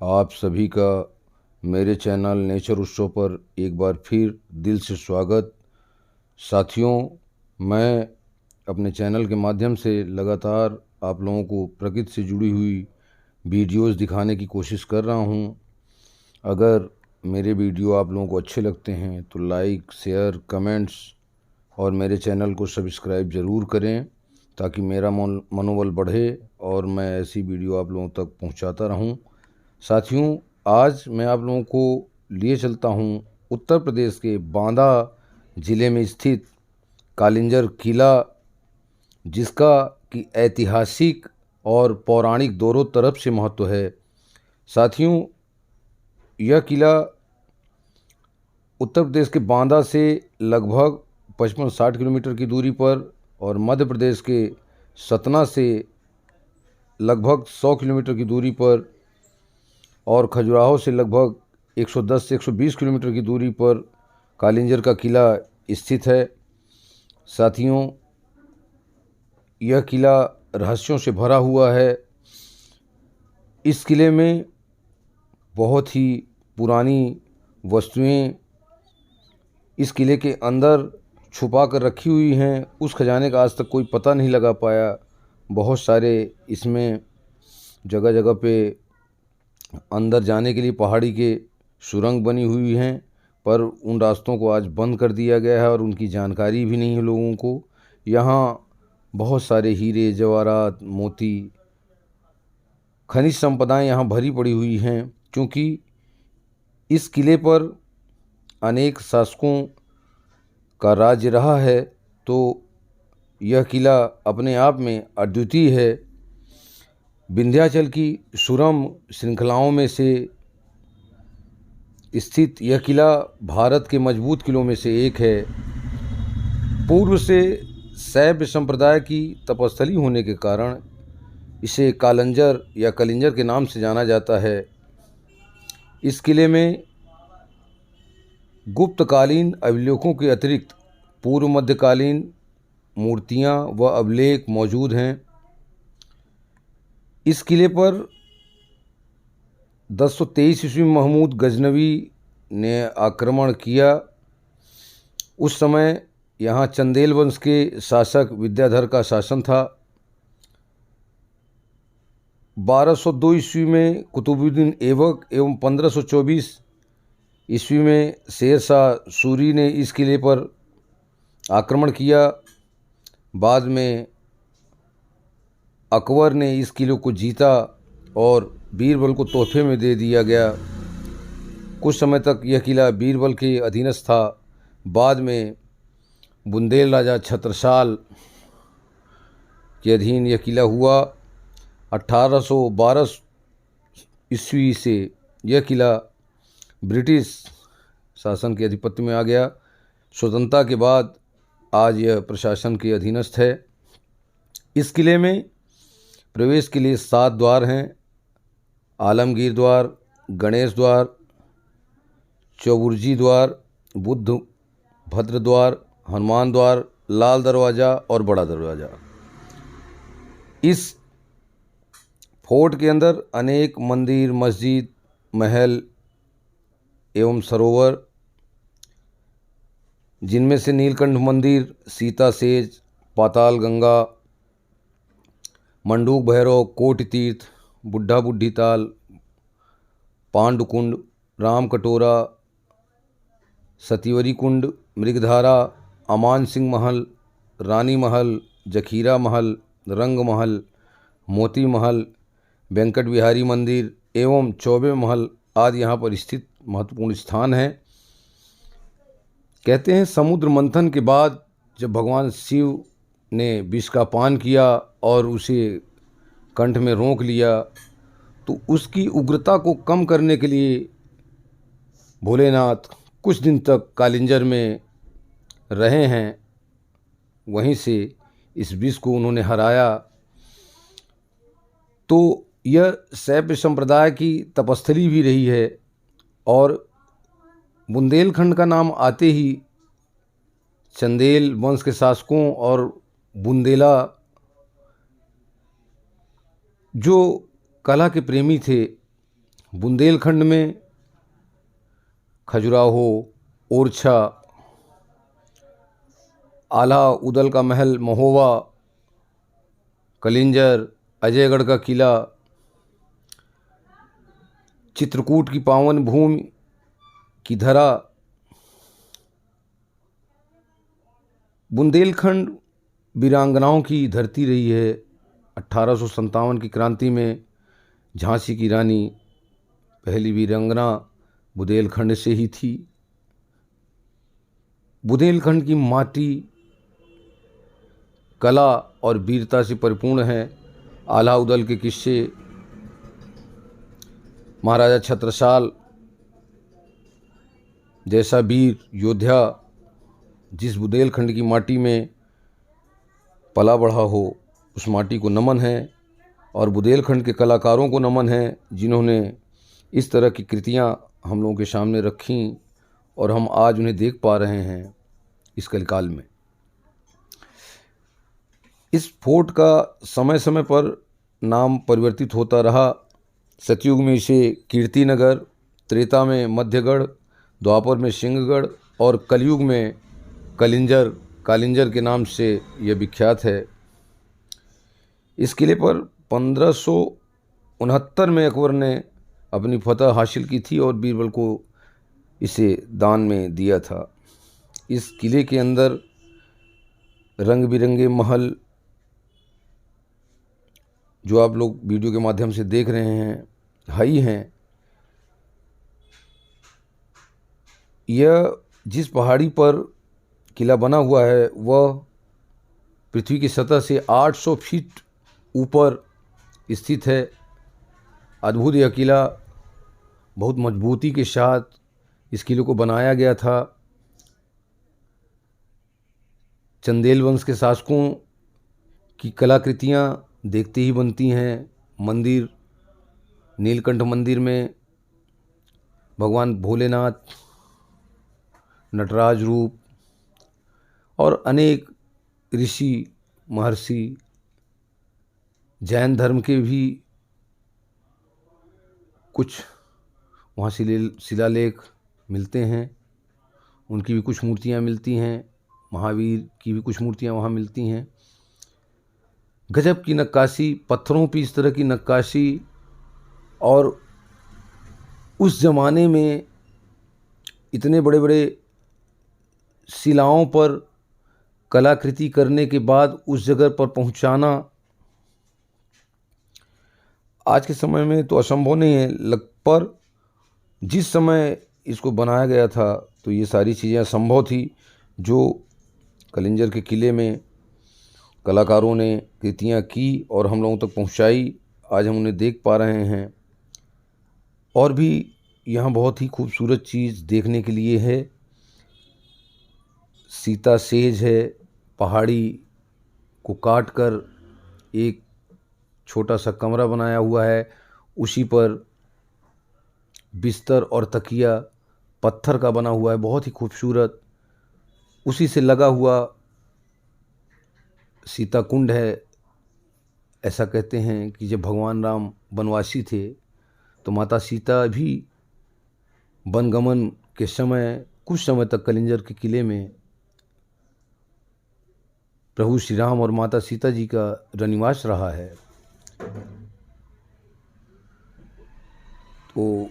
आप सभी का मेरे चैनल नेचर उत्सव पर एक बार फिर दिल से स्वागत। साथियों, मैं अपने चैनल के माध्यम से लगातार आप लोगों को प्रकृति से जुड़ी हुई वीडियोस दिखाने की कोशिश कर रहा हूं। अगर मेरे वीडियो आप लोगों को अच्छे लगते हैं तो लाइक, शेयर, कमेंट्स और मेरे चैनल को सब्सक्राइब ज़रूर करें ताकि मेरा मनोबल बढ़े और मैं ऐसी वीडियो आप लोगों तक पहुंचाता रहूं। साथियों, आज मैं आप लोगों को लिए चलता हूं उत्तर प्रदेश के बांदा ज़िले में स्थित कालिंजर किला, जिसका कि ऐतिहासिक और पौराणिक दोनों तरफ से महत्व है। साथियों, यह किला उत्तर प्रदेश के बांदा से लगभग 55-60 किलोमीटर की दूरी पर और मध्य प्रदेश के सतना से लगभग 100 किलोमीटर की दूरी पर और खजुराहो से लगभग 110 से 120 किलोमीटर की दूरी पर कालिंजर का किला स्थित है। साथियों, यह किला रहस्यों से भरा हुआ है। इस किले में बहुत ही पुरानी वस्तुएं इस किले के अंदर छुपा कर रखी हुई हैं। उस खजाने का आज तक कोई पता नहीं लगा पाया। बहुत सारे इसमें जगह जगह पे अंदर जाने के लिए पहाड़ी के सुरंग बनी हुई हैं, पर उन रास्तों को आज बंद कर दिया गया है और उनकी जानकारी भी नहीं है लोगों को। यहाँ बहुत सारे हीरे, जवाहरात, मोती, खनिज संपदाएं यहाँ भरी पड़ी हुई हैं। क्योंकि इस किले पर अनेक शासकों का राज्य रहा है, तो यह किला अपने आप में अद्वितीय है। विंध्याचल की सुरम श्रृंखलाओं में से स्थित यह किला भारत के मजबूत किलों में से एक है। पूर्व से शैव संप्रदाय की तपस्थली होने के कारण इसे कालंजर या कलिंजर के नाम से जाना जाता है। इस किले में गुप्तकालीन अभिलेखों के अतिरिक्त पूर्व मध्यकालीन मूर्तियां व अभिलेख मौजूद हैं। इस किले पर 1023 ईस्वी में महमूद गजनवी ने आक्रमण किया। उस समय यहाँ चंदेल वंश के शासक विद्याधर का शासन था। 1202 ईस्वी में कुतुबुद्दीन ऐबक एवं 1524 ईस्वी में शेर शाह सूरी ने इस किले पर आक्रमण किया। बाद में अकबर ने इस किले को जीता और बीरबल को तोहफे में दे दिया गया। कुछ समय तक यह किला बीरबल के अधीनस्थ था। बाद में बुंदेल राजा छत्रसाल के अधीन यह किला हुआ। 1812 ईस्वी से यह किला ब्रिटिश शासन के आधिपत्य में आ गया। स्वतंत्रता के बाद आज यह प्रशासन के अधीनस्थ है। इस किले में प्रवेश के लिए 7 द्वार हैं: आलमगीर द्वार, गणेश द्वार, चौबुर्जी द्वार, बुद्ध भद्र द्वार, हनुमान द्वार, लाल दरवाज़ा और बड़ा दरवाज़ा। इस फोर्ट के अंदर अनेक मंदिर, मस्जिद, महल एवं सरोवर, जिनमें से नीलकंठ मंदिर, सीता सेज, पाताल गंगा, मंडूक भैरव, कोटि तीर्थ, बुढ़ा बुढ़ी ताल, पांडुकुंड, राम कटोरा, सतीवरी कुंड, मृगधारा, अमान सिंह महल, रानी महल, जखीरा महल, रंग महल, मोती महल, वेंकट बिहारी मंदिर एवं चौबे महल आदि यहाँ पर स्थित महत्वपूर्ण स्थान हैं। कहते हैं समुद्र मंथन के बाद जब भगवान शिव ने विष का पान किया और उसे कंठ में रोंक लिया, तो उसकी उग्रता को कम करने के लिए भोलेनाथ कुछ दिन तक कालिंजर में रहे हैं। वहीं से इस विष को उन्होंने हराया। तो यह शैव संप्रदाय की तपस्थली भी रही है। और बुंदेलखंड का नाम आते ही चंदेल वंश के शासकों और बुंदेला जो कला के प्रेमी थे बुंदेलखंड में खजुराहो, ओरछा, आला उदल का महल महोबा, कलिंजर, अजयगढ़ का किला, चित्रकूट की पावन भूमि की धरा। बुंदेलखंड वीरांगनाओं की धरती रही है। 1857 की क्रांति में झांसी की रानी पहली वीरांगना बुंदेलखंड से ही थी। बुंदेलखंड की माटी कला और वीरता से परिपूर्ण है। आला उदल के किस्से, महाराजा छत्रसाल जैसा वीर योद्धा जिस बुंदेलखंड की माटी में पला बढ़ा हो, उस माटी को नमन है। और बुंदेलखंड के कलाकारों को नमन है, जिन्होंने इस तरह की कृतियाँ हम लोगों के सामने रखी और हम आज उन्हें देख पा रहे हैं इस कलिकाल में। इस फोर्ट का समय समय पर नाम परिवर्तित होता रहा। सतयुग में इसे कीर्तिनगर, त्रेता में मध्यगढ़, द्वापर में सिंहगढ़ और कलयुग में कालिंजर के नाम से यह विख्यात है। इस किले पर 1569 में अकबर ने अपनी फतह हासिल की थी और बीरबल को इसे दान में दिया था। इस किले के अंदर रंग बिरंगे महल जो आप लोग वीडियो के माध्यम से देख रहे हैं ही हैं। यह जिस पहाड़ी पर किला बना हुआ है वह पृथ्वी की सतह से 800 फीट ऊपर स्थित है। अद्भुत यह किला बहुत मजबूती के साथ इस किले को बनाया गया था। चंदेल वंश के शासकों की कलाकृतियाँ देखते ही बनती हैं। मंदिर, नीलकंठ मंदिर में भगवान भोलेनाथ, नटराज रूप और अनेक ऋषि महर्षि, जैन धर्म के भी कुछ वहाँ शिलालेख मिलते हैं, उनकी भी कुछ मूर्तियाँ मिलती हैं। महावीर की भी कुछ मूर्तियाँ वहाँ मिलती हैं। गजब की नक्काशी, पत्थरों पे इस तरह की नक्काशी। और उस ज़माने में इतने बड़े बड़े शिलाओं पर कलाकृति करने के बाद उस जगह पर पहुंचाना आज के समय में तो असंभव नहीं है, पर जिस समय इसको बनाया गया था तो ये सारी चीज़ें असंभव थी जो कलिंजर के किले में कलाकारों ने कृतियाँ की और हम लोगों तक पहुंचाई। आज हम उन्हें देख पा रहे हैं। और भी यहाँ बहुत ही खूबसूरत चीज़ देखने के लिए है। सीता सेज है, पहाड़ी को काट कर एक छोटा सा कमरा बनाया हुआ है, उसी पर बिस्तर और तकिया पत्थर का बना हुआ है, बहुत ही खूबसूरत। उसी से लगा हुआ सीता कुंड है। ऐसा कहते हैं कि जब भगवान राम वनवासी थे तो माता सीता भी वनगमन के समय कुछ समय तक कलिंजर के किले में प्रभु श्री राम और माता सीता जी का रनिवास रहा है। तो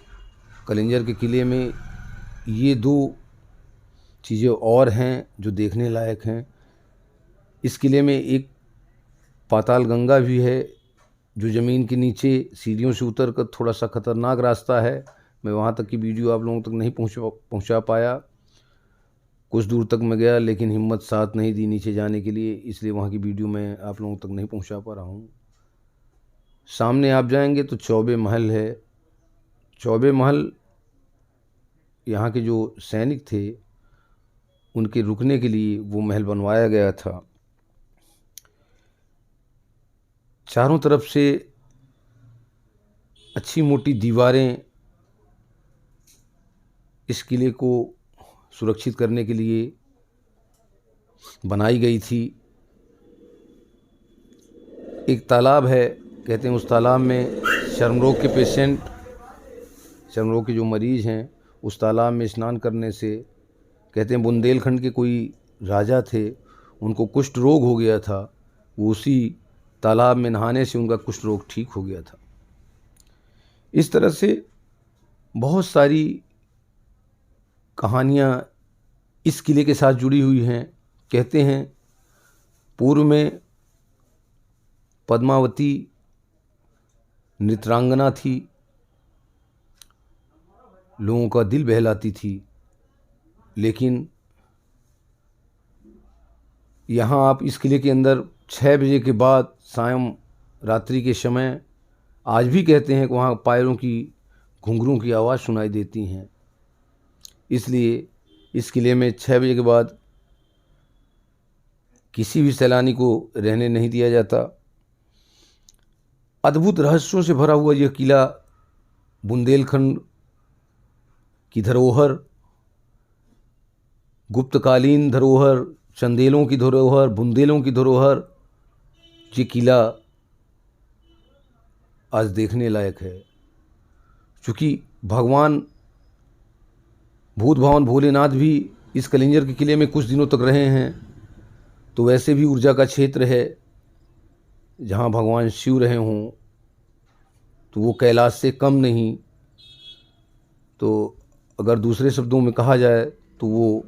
कलिंजर के किले में ये दो चीज़ें और हैं जो देखने लायक हैं। इस किले में एक पाताल गंगा भी है जो ज़मीन के नीचे सीढ़ियों से उतर कर थोड़ा सा ख़तरनाक रास्ता है। मैं वहाँ तक की वीडियो आप लोगों तक नहीं पहुँचा पाया। कुछ दूर तक मैं गया लेकिन हिम्मत साथ नहीं दी नीचे जाने के लिए, इसलिए वहाँ की वीडियो मैं आप लोगों तक नहीं पहुँचा पा रहा हूँ। सामने आप जाएंगे तो चौबे महल है। चौबे महल यहाँ के जो सैनिक थे उनके रुकने के लिए वो महल बनवाया गया था। चारों तरफ से अच्छी मोटी दीवारें इस किले को सुरक्षित करने के लिए बनाई गई थी। एक तालाब है, कहते हैं उस तालाब में चर्म रोग के पेशेंट चर्म रोग के जो मरीज़ हैं उस तालाब में स्नान करने से, कहते हैं बुंदेलखंड के कोई राजा थे, उनको कुष्ठ रोग हो गया था, वो उसी तालाब में नहाने से उनका कुष्ठ रोग ठीक हो गया था। इस तरह से बहुत सारी कहानियाँ इस किले के साथ जुड़ी हुई हैं। कहते हैं पूर्व में पद्मावती नृत्रांगना थी, लोगों का दिल बहलाती थी, लेकिन यहाँ आप इस किले के अंदर 6 बजे के बाद सायं रात्रि के समय आज भी कहते हैं कि वहाँ पायरों की घुंघरू की आवाज़ सुनाई देती हैं। इसलिए इस किले में 6 बजे के बाद किसी भी सैलानी को रहने नहीं दिया जाता। अद्भुत रहस्यों से भरा हुआ यह किला बुंदेलखंड की धरोहर, गुप्तकालीन धरोहर, चंदेलों की धरोहर, बुंदेलों की धरोहर, ये किला आज देखने लायक है। चूँकि भगवान भूत भवन भोलेनाथ भी इस कलिंजर के किले में कुछ दिनों तक रहे हैं, तो वैसे भी ऊर्जा का क्षेत्र है। जहाँ भगवान शिव रहे हों तो वो कैलाश से कम नहीं। तो अगर दूसरे शब्दों में कहा जाए तो वो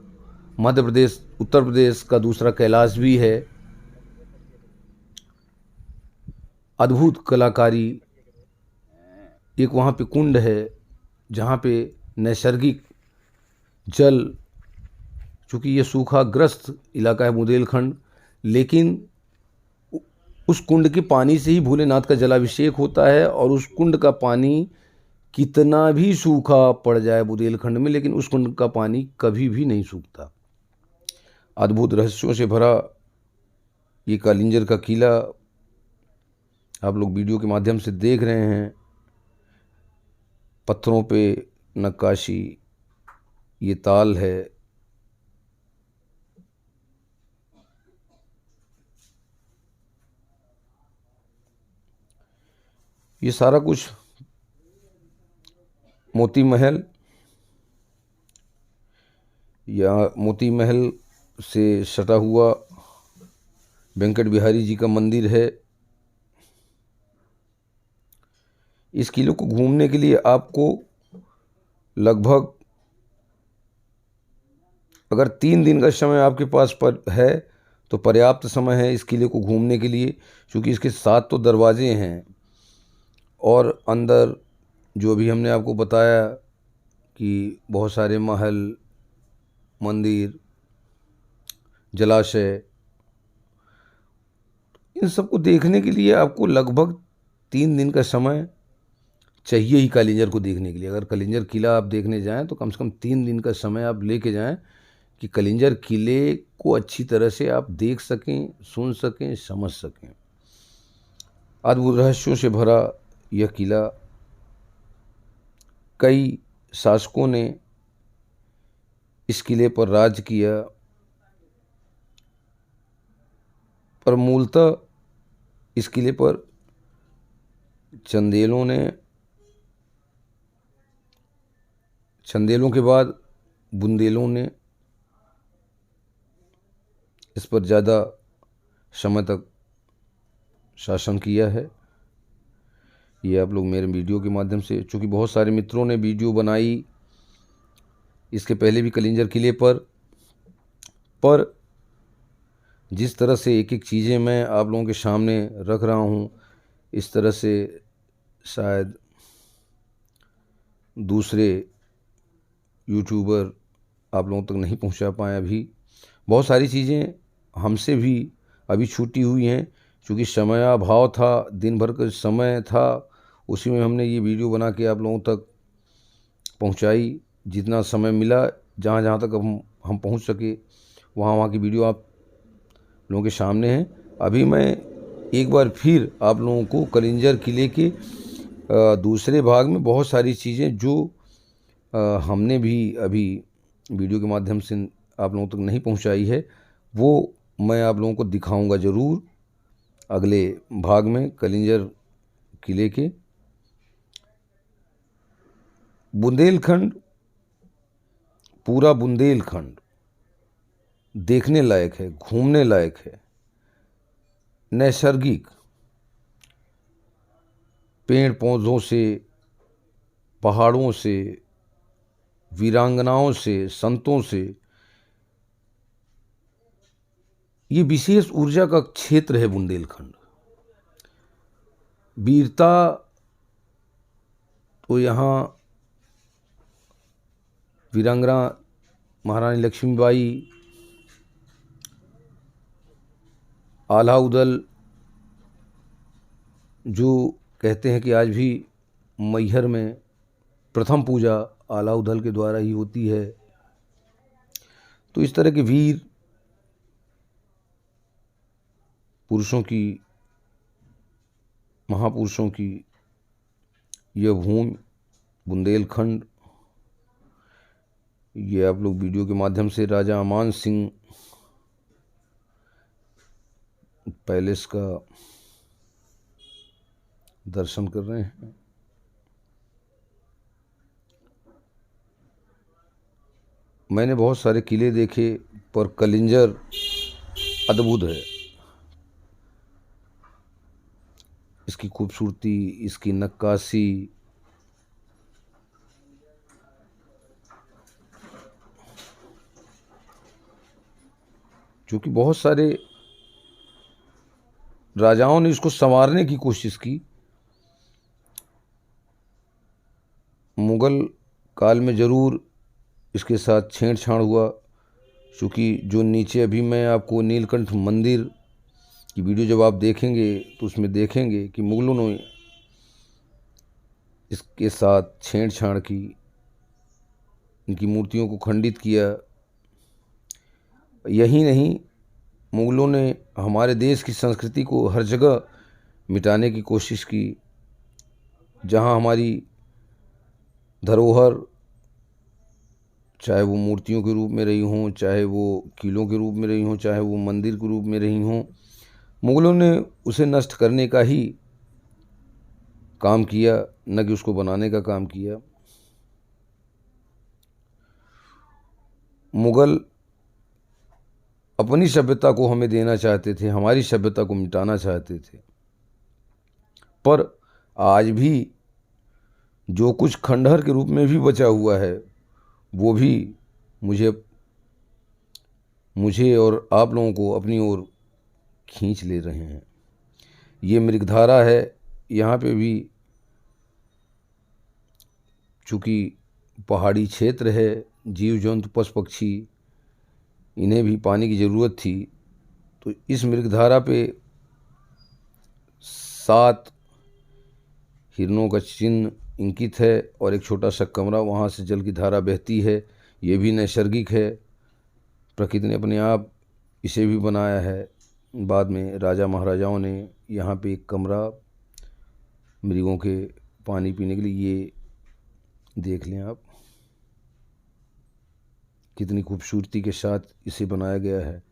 मध्य प्रदेश, उत्तर प्रदेश का दूसरा कैलाश भी है। अद्भुत कलाकारी, एक वहाँ पे कुंड है जहाँ पे नैसर्गिक जल, चूँकि ये सूखाग्रस्त इलाका है बुंदेलखंड, लेकिन उस कुंड के पानी से ही भोलेनाथ का जलाभिषेक होता है। और उस कुंड का पानी कितना भी सूखा पड़ जाए बुंदेलखंड में, लेकिन उस कुंड का पानी कभी भी नहीं सूखता। अद्भुत रहस्यों से भरा ये कलिंजर का किला आप लोग वीडियो के माध्यम से देख रहे हैं। पत्थरों पे नक्काशी, ये ताल है, ये सारा कुछ मोती महल या मोती महल से सटा हुआ वेंकट बिहारी जी का मंदिर है। इस किले को घूमने के लिए आपको लगभग, अगर 3 दिन का समय आपके पास पर है तो पर्याप्त समय है इस किले को घूमने के लिए, क्योंकि इसके 7 तो दरवाजे हैं और अंदर जो भी हमने आपको बताया कि बहुत सारे महल, मंदिर, जलाशय, इन सबको देखने के लिए आपको लगभग 3 दिन का समय चाहिए ही कलिंजर को देखने के लिए। अगर कलिंजर किला आप देखने जाएं तो कम से कम 3 दिन का समय आप लेके जाएं कि कलिंजर किले को अच्छी तरह से आप देख सकें, सुन सकें, समझ सकें। अद्भुत रहस्यों से भरा यह किला, कई शासकों ने इस किले पर राज किया, पर मूलतः इस किले पर चंदेलों के बाद बुंदेलों ने इस पर ज़्यादा समय तक शासन किया है। ये आप लोग मेरे वीडियो के माध्यम से, चूँकि बहुत सारे मित्रों ने वीडियो बनाई इसके पहले भी कलिंजर किले पर जिस तरह से एक एक चीज़ें मैं आप लोगों के सामने रख रहा हूँ, इस तरह से शायद दूसरे यूट्यूबर आप लोगों तक नहीं पहुँचा पाए। अभी बहुत सारी चीज़ें हमसे भी अभी छूटी हुई हैं, क्योंकि समयाभाव था, दिन भर का समय था, उसी में हमने ये वीडियो बना के आप लोगों तक पहुंचाई। जितना समय मिला, जहाँ जहाँ तक हम पहुंच सके, वहाँ की वीडियो आप लोगों के सामने है। अभी मैं एक बार फिर आप लोगों को कलिंजर किले के दूसरे भाग में बहुत सारी चीज़ें जो हमने भी अभी वीडियो के माध्यम से आप लोगों तक नहीं पहुंचाई है, वो मैं आप लोगों को दिखाऊंगा ज़रूर अगले भाग में कलिंजर किले के। बुंदेलखंड, पूरा बुंदेलखंड देखने लायक है, घूमने लायक है। नैसर्गिक पेड़ पौधों से, पहाड़ों से, वीरांगनाओं से, संतों से, ये विशेष ऊर्जा का क्षेत्र है बुंदेलखंड। वीरता तो यहाँ वीरांगना महारानी लक्ष्मीबाई, आल्हा उदल, जो कहते हैं कि आज भी मैहर में प्रथम पूजा आल्हा उदल के द्वारा ही होती है। तो इस तरह के वीर पुरुषों की, महापुरुषों की यह भूमि बुंदेलखंड, ये आप लोग वीडियो के माध्यम से राजा अमान सिंह पैलेस का दर्शन कर रहे हैं। मैंने बहुत सारे किले देखे, पर कलिंजर अद्भुत है। इसकी खूबसूरती, इसकी नक्काशी, क्योंकि बहुत सारे राजाओं ने इसको संवारने की कोशिश की। मुगल काल में ज़रूर इसके साथ छेड़छाड़ हुआ, क्योंकि जो नीचे अभी मैं आपको नीलकंठ मंदिर की वीडियो जब आप देखेंगे तो उसमें देखेंगे कि मुगलों ने इसके साथ छेड़छाड़ की, इनकी मूर्तियों को खंडित किया। यही नहीं, मुगलों ने हमारे देश की संस्कृति को हर जगह मिटाने की कोशिश की। जहाँ हमारी धरोहर, चाहे वो मूर्तियों के रूप में रही हों, चाहे वो किलों के रूप में रही हों, चाहे वो मंदिर के रूप में रही हों, मुगलों ने उसे नष्ट करने का ही काम किया, न कि उसको बनाने का काम किया। मुगल अपनी सभ्यता को हमें देना चाहते थे, हमारी सभ्यता को मिटाना चाहते थे। पर आज भी जो कुछ खंडहर के रूप में भी बचा हुआ है, वो भी मुझे और आप लोगों को अपनी ओर खींच ले रहे हैं। ये मृगधारा है, यहाँ पे भी चूँकि पहाड़ी क्षेत्र है, जीव जंतु पशु पक्षी, इन्हें भी पानी की ज़रूरत थी। तो इस मृगधारा पे 7 हिरणों का चिन्ह इंकित है और एक छोटा सा कमरा, वहाँ से जल की धारा बहती है। ये भी नैसर्गिक है, प्रकृति ने अपने आप इसे भी बनाया है। बाद में राजा महाराजाओं ने यहाँ पे एक कमरा मृगों के पानी पीने के लिए, ये देख लें आप, कितनी खूबसूरती के साथ इसे बनाया गया है।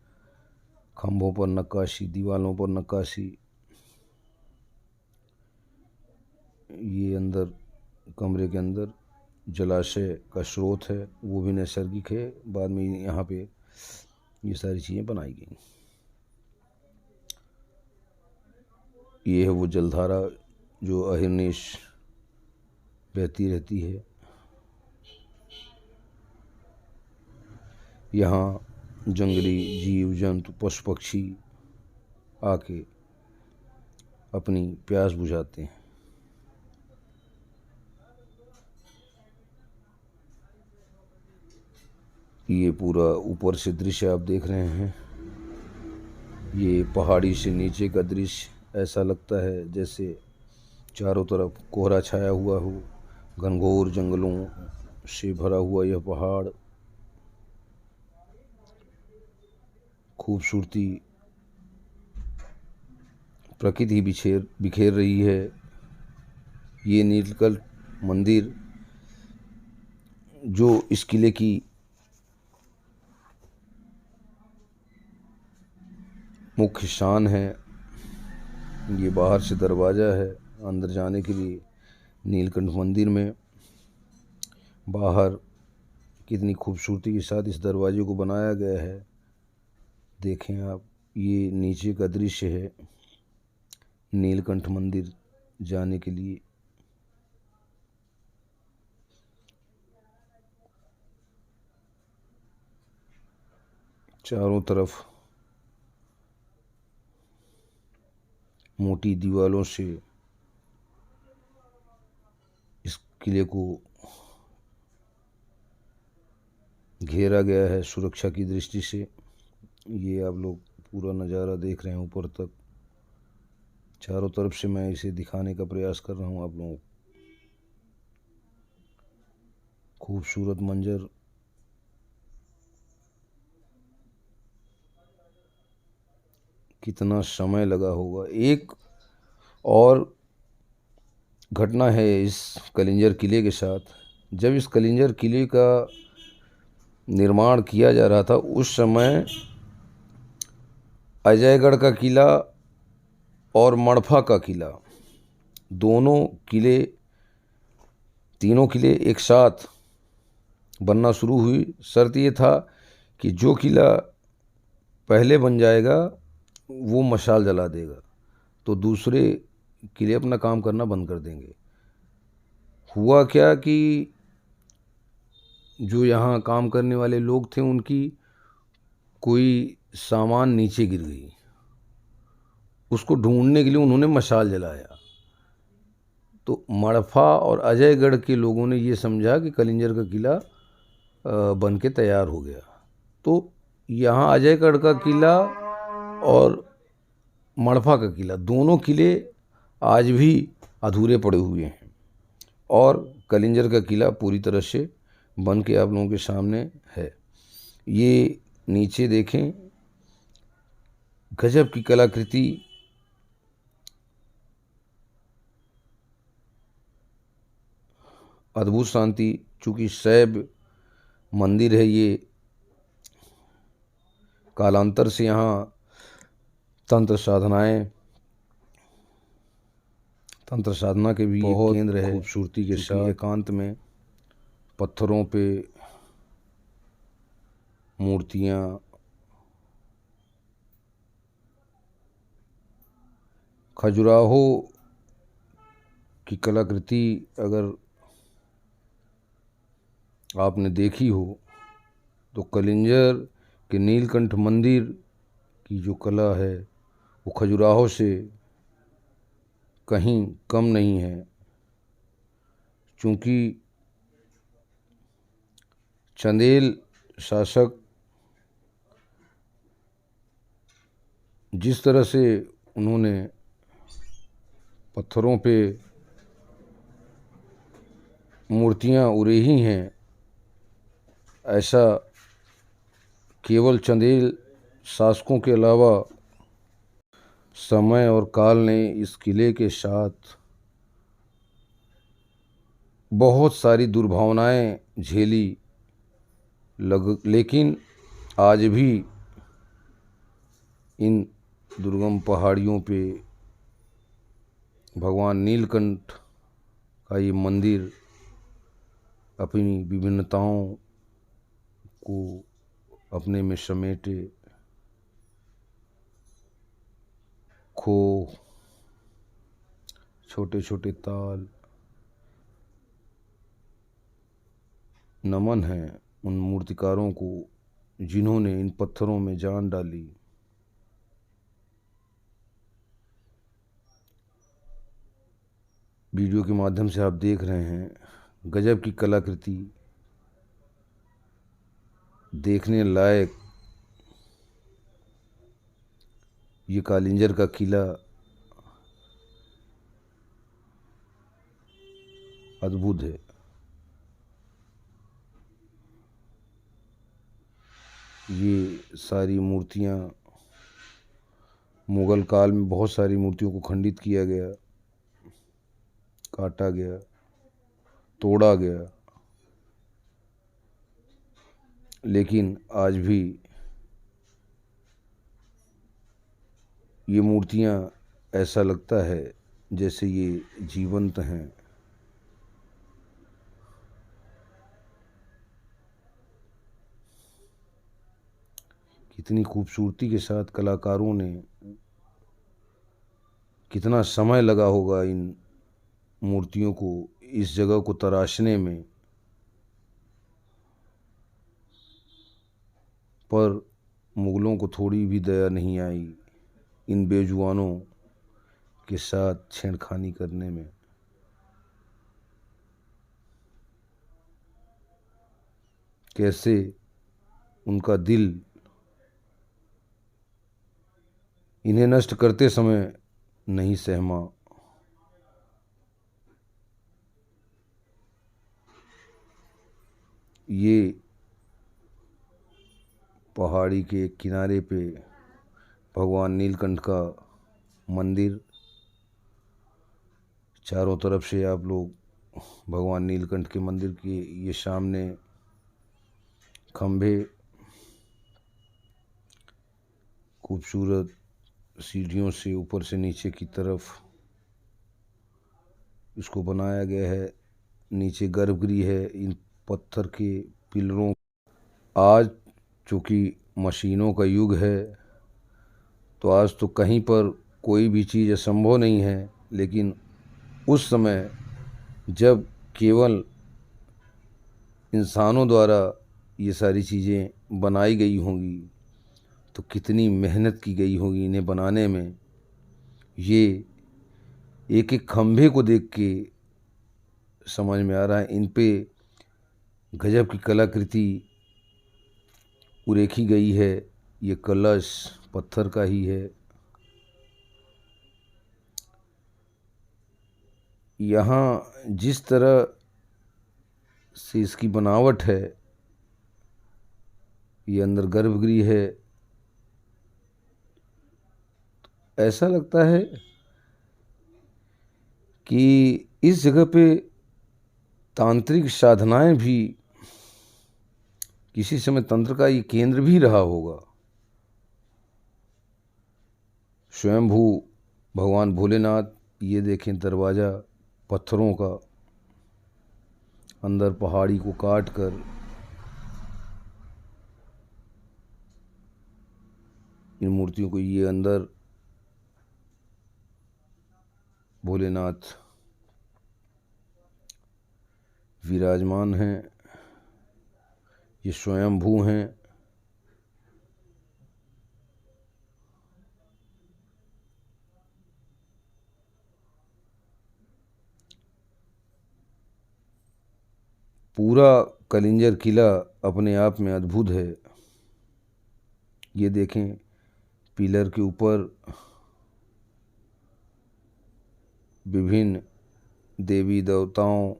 खंभों पर नक्काशी, दीवालों पर नक्काशी। ये अंदर कमरे के अंदर जलाशय का स्रोत है, वो भी नैसर्गिक है। बाद में यहाँ पे ये सारी चीज़ें बनाई गई। ये है वो जलधारा जो अहिर्निश बहती रहती है। यहाँ जंगली जीव जंतु पशु पक्षी आके अपनी प्यास बुझाते हैं। ये पूरा ऊपर से दृश्य आप देख रहे हैं। ये पहाड़ी से नीचे का दृश्य, ऐसा लगता है जैसे चारों तरफ कोहरा छाया हुआ हो। घनघोर जंगलों से भरा हुआ यह पहाड़, खूबसूरती प्रकृति बिखेर रही है। ये नीलकंठ मंदिर जो इस किले की मुख्य शान है। ये बाहर से दरवाज़ा है अंदर जाने के लिए नीलकंठ मंदिर में। बाहर कितनी खूबसूरती के साथ इस दरवाजे को बनाया गया है। देखें आप, ये नीचे का दृश्य है नीलकंठ मंदिर जाने के लिए। चारों तरफ मोटी दीवारों से इस किले को घेरा गया है सुरक्षा की दृष्टि से। ये आप लोग पूरा नज़ारा देख रहे हैं ऊपर तक। चारों तरफ से मैं इसे दिखाने का प्रयास कर रहा हूँ आप लोगों को। खूबसूरत मंजर। कितना समय लगा होगा। एक और घटना है इस कलिंजर किले के साथ। जब इस कलिंजर किले का निर्माण किया जा रहा था उस समय अजयगढ़ का किला और मड़फा का किला, दोनों किले, तीनों किले एक साथ बनना शुरू हुई। शर्त ये था कि जो किला पहले बन जाएगा वो मशाल जला देगा, तो दूसरे किले अपना काम करना बंद कर देंगे। हुआ क्या कि जो यहाँ काम करने वाले लोग थे उनकी कोई सामान नीचे गिर गई। उसको ढूंढने के लिए उन्होंने मशाल जलाया। तो मड़फा और अजयगढ़ के लोगों ने ये समझा कि कलिंजर का किला बन के तैयार हो गया। तो यहाँ अजयगढ़ का किला और मड़फा का किला, दोनों किले आज भी अधूरे पड़े हुए हैं और कलिंजर का किला पूरी तरह से बन के आप लोगों के सामने है। ये नीचे देखें, गजब की कलाकृति। अद्भुत शांति। चूँकि शैव मंदिर है ये, कालांतर से यहाँ तंत्र साधना के भी बहुत केंद्र है। खूबसूरती के साथ एकांत में पत्थरों पे मूर्तियाँ, खजुराहो की कलाकृति अगर आपने देखी हो तो कलिंजर के नीलकंठ मंदिर की जो कला है वो खजुराहो से कहीं कम नहीं है। चूँकि चंदेल शासक जिस तरह से उन्होंने पत्थरों पे मूर्तियाँ उरेही हैं, ऐसा केवल चंदेल शासकों के अलावा समय और काल ने इस किले के साथ बहुत सारी दुर्भावनाएं झेली। लेकिन आज भी इन दुर्गम पहाड़ियों पे भगवान नीलकंठ का ये मंदिर अपनी विभिन्नताओं को अपने में समेटे, खो, छोटे छोटे ताल, नमन है उन मूर्तिकारों को जिन्होंने इन पत्थरों में जान डाली। वीडियो के माध्यम से आप देख रहे हैं गजब की कलाकृति, देखने लायक ये कलिंजर का किला अद्भुत है। ये सारी मूर्तियाँ, मुग़ल काल में बहुत सारी मूर्तियों को खंडित किया गया, काटा गया, तोड़ा गया, लेकिन आज भी ये मूर्तियाँ ऐसा लगता है जैसे ये जीवंत हैं। कितनी खूबसूरती के साथ कलाकारों ने, कितना समय लगा होगा इन मूर्तियों को, इस जगह को तराशने में, पर मुग़लों को थोड़ी भी दया नहीं आई इन बेजुबानों के साथ छेड़खानी करने में। कैसे उनका दिल इन्हें नष्ट करते समय नहीं सहमा। ये पहाड़ी के किनारे पे भगवान नीलकंठ का मंदिर, चारों तरफ से आप लोग भगवान नीलकंठ के मंदिर के ये सामने खंभे, खूबसूरत सीढ़ियों से ऊपर से नीचे की तरफ इसको बनाया गया है। नीचे गर्भगृह है इन पत्थर के पिलरों। आज चूँकि मशीनों का युग है तो आज तो कहीं पर कोई भी चीज़ असंभव नहीं है, लेकिन उस समय जब केवल इंसानों द्वारा ये सारी चीज़ें बनाई गई होंगी तो कितनी मेहनत की गई होगी इन्हें बनाने में। ये एक एक खंभे को देख के समझ में आ रहा है इन पे गजब की कलाकृति उरेखी गई है। ये कलश पत्थर का ही है। यहाँ जिस तरह से इसकी बनावट है, ये अंदर गर्भगृह है, ऐसा लगता है कि इस जगह पे तांत्रिक साधनाएं भी, किसी समय तंत्र का ये केंद्र भी रहा होगा। स्वयंभू भगवान भोलेनाथ, ये देखें दरवाज़ा पत्थरों का, अंदर पहाड़ी को काट कर इन मूर्तियों को, ये अंदर भोलेनाथ विराजमान हैं, ये स्वयंभू हैं। पूरा कलिंजर किला अपने आप में अद्भुत है। ये देखें पिलर के ऊपर विभिन्न देवी देवताओं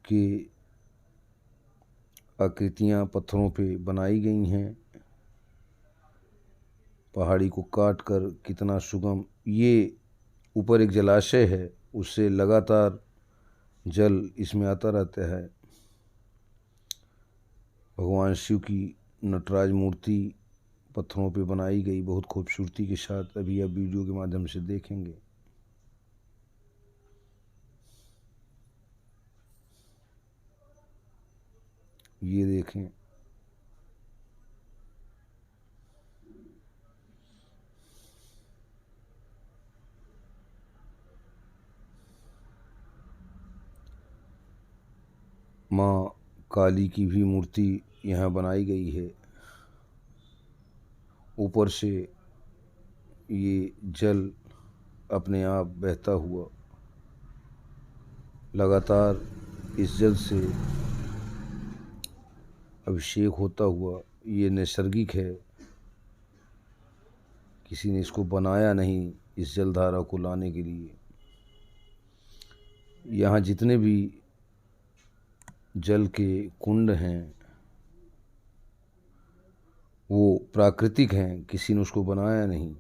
की आकृतियाँ पत्थरों पे बनाई गई हैं। पहाड़ी को काट कर कितना सुगम, ये ऊपर एक जलाशय है, उससे लगातार जल इसमें आता रहता है। भगवान शिव की नटराज मूर्ति पत्थरों पे बनाई गई बहुत खूबसूरती के साथ, अभी आप वीडियो के माध्यम से देखेंगे। ये देखें माँ काली की भी मूर्ति यहाँ बनाई गई है। ऊपर से ये जल अपने आप बहता हुआ, लगातार इस जल से अभिषेक होता हुआ, ये नैसर्गिक है, किसी ने इसको बनाया नहीं इस जलधारा को लाने के लिए। यहाँ जितने भी जल के कुंड हैं वो प्राकृतिक हैं, किसी ने उसको बनाया नहीं।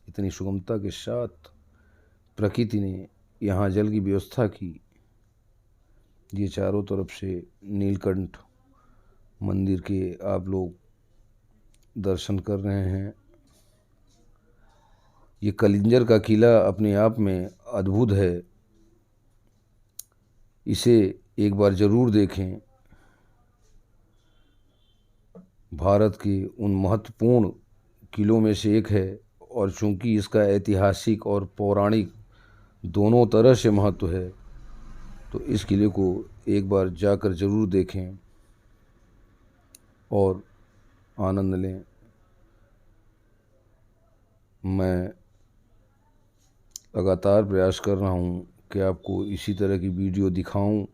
इतनी सुगमता के साथ प्रकृति ने यहाँ जल की व्यवस्था की। ये चारों तरफ से नीलकंठ मंदिर के आप लोग दर्शन कर रहे हैं। ये कलिंजर का किला अपने आप में अद्भुत है, इसे एक बार ज़रूर देखें। भारत के उन महत्वपूर्ण किलों में से एक है, और चूंकि इसका ऐतिहासिक और पौराणिक दोनों तरह से महत्व है, तो इस किले को एक बार जाकर ज़रूर देखें और आनंद लें। मैं लगातार प्रयास कर रहा हूँ कि आपको इसी तरह की वीडियो दिखाऊं।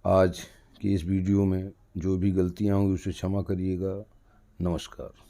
आज की इस वीडियो में जो भी गलतियाँ होंगी उसे क्षमा करिएगा। नमस्कार।